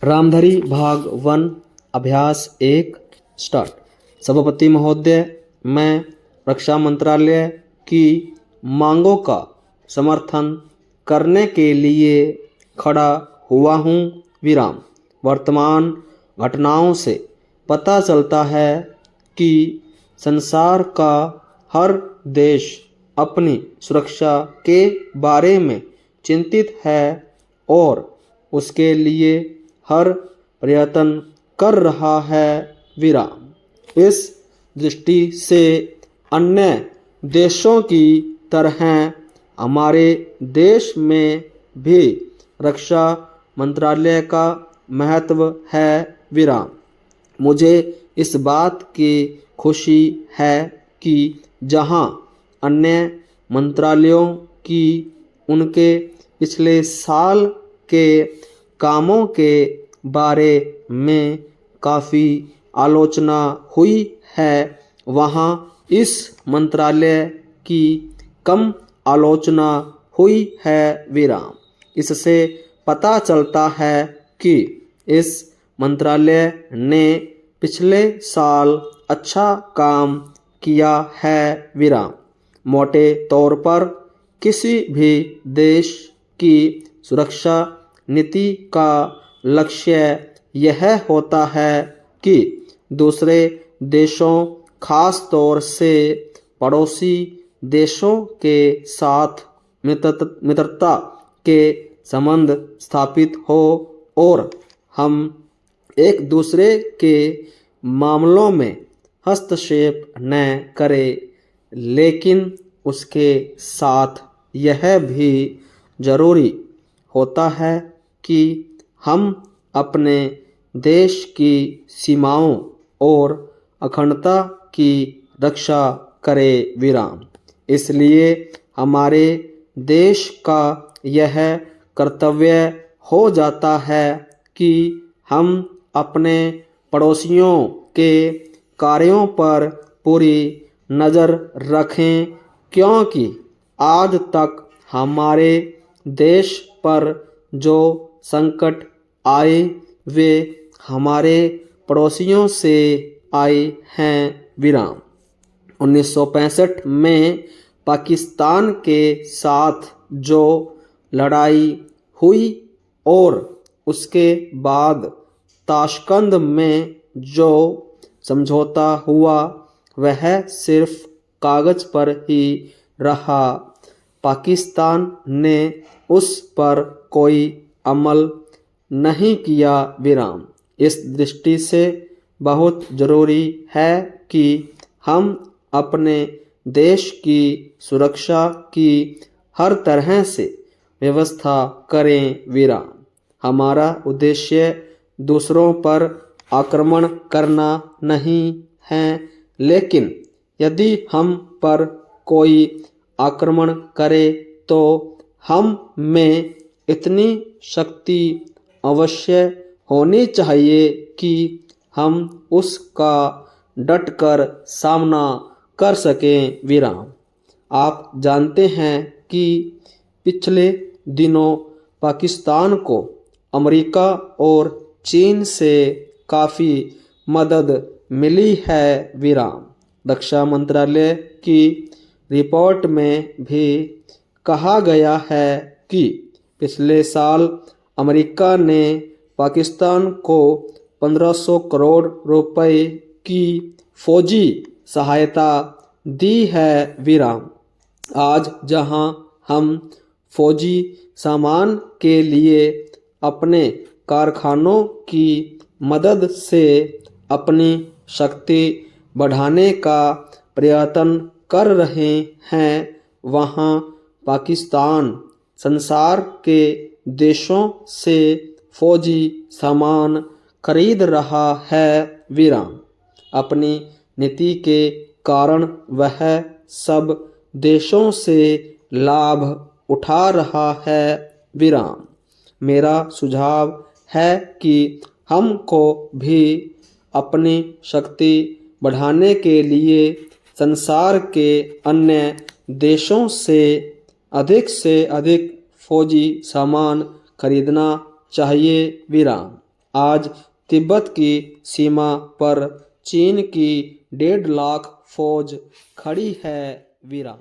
रामधरी भाग 1 अभ्यास 1 स्टार्ट। सभापति महोदय, मैं रक्षा मंत्रालय की मांगों का समर्थन करने के लिए खड़ा हुआ हूँ। विराम। वर्तमान घटनाओं से पता चलता है कि संसार का हर देश अपनी सुरक्षा के बारे में चिंतित है और उसके लिए हर प्रयत्न कर रहा है। विराम। इस दृष्टि से अन्य देशों की तरह हमारे देश में भी रक्षा मंत्रालय का महत्व है। विराम। मुझे इस बात की खुशी है कि जहां अन्य मंत्रालयों की उनके पिछले साल के कामों के बारे में काफ़ी आलोचना हुई है, वहाँ इस मंत्रालय की कम आलोचना हुई है। विराम। इससे पता चलता है कि इस मंत्रालय ने पिछले साल अच्छा काम किया है। विराम। मोटे तौर पर किसी भी देश की सुरक्षा नीति का लक्ष्य यह होता है कि दूसरे देशों, खास तौर से पड़ोसी देशों के साथ मित्रता के संबंध स्थापित हो और हम एक दूसरे के मामलों में हस्तक्षेप न करें। लेकिन उसके साथ यह भी जरूरी होता है कि हम अपने देश की सीमाओं और अखंडता की रक्षा करें। विराम। इसलिए हमारे देश का यह कर्तव्य हो जाता है कि हम अपने पड़ोसियों के कार्यों पर पूरी नज़र रखें, क्योंकि आज तक हमारे देश पर जो संकट आए वे हमारे पड़ोसियों से आए हैं। विराम। 1965 में पाकिस्तान के साथ जो लड़ाई हुई और उसके बाद ताशकंद में जो समझौता हुआ वह सिर्फ कागज पर ही रहा। पाकिस्तान ने उस पर कोई अमल नहीं किया। विराम। इस दृष्टि से बहुत जरूरी है कि हम अपने देश की सुरक्षा की हर तरह से व्यवस्था करें। विराम। हमारा उद्देश्य दूसरों पर आक्रमण करना नहीं है, लेकिन यदि हम पर कोई आक्रमण करे तो हम में इतनी शक्ति अवश्य होनी चाहिए कि हम उसका डटकर सामना कर सकें। विराम। आप जानते हैं कि पिछले दिनों पाकिस्तान को अमेरिका और चीन से काफ़ी मदद मिली है। विराम। रक्षा मंत्रालय की रिपोर्ट में भी कहा गया है कि पिछले साल अमेरिका ने पाकिस्तान को 1500 करोड़ रुपए की फौजी सहायता दी है। विराम। आज जहां हम फौजी सामान के लिए अपने कारखानों की मदद से अपनी शक्ति बढ़ाने का प्रयत्न कर रहे हैं, वहां पाकिस्तान संसार के देशों से फौजी सामान खरीद रहा है। विराम। अपनी नीति के कारण वह सब देशों से लाभ उठा रहा है। विराम। मेरा सुझाव है कि हमको भी अपनी शक्ति बढ़ाने के लिए संसार के अन्य देशों से अधिक फौजी सामान खरीदना चाहिए। विराम। आज तिब्बत की सीमा पर चीन की 1.5 लाख फौज खड़ी है वीरान।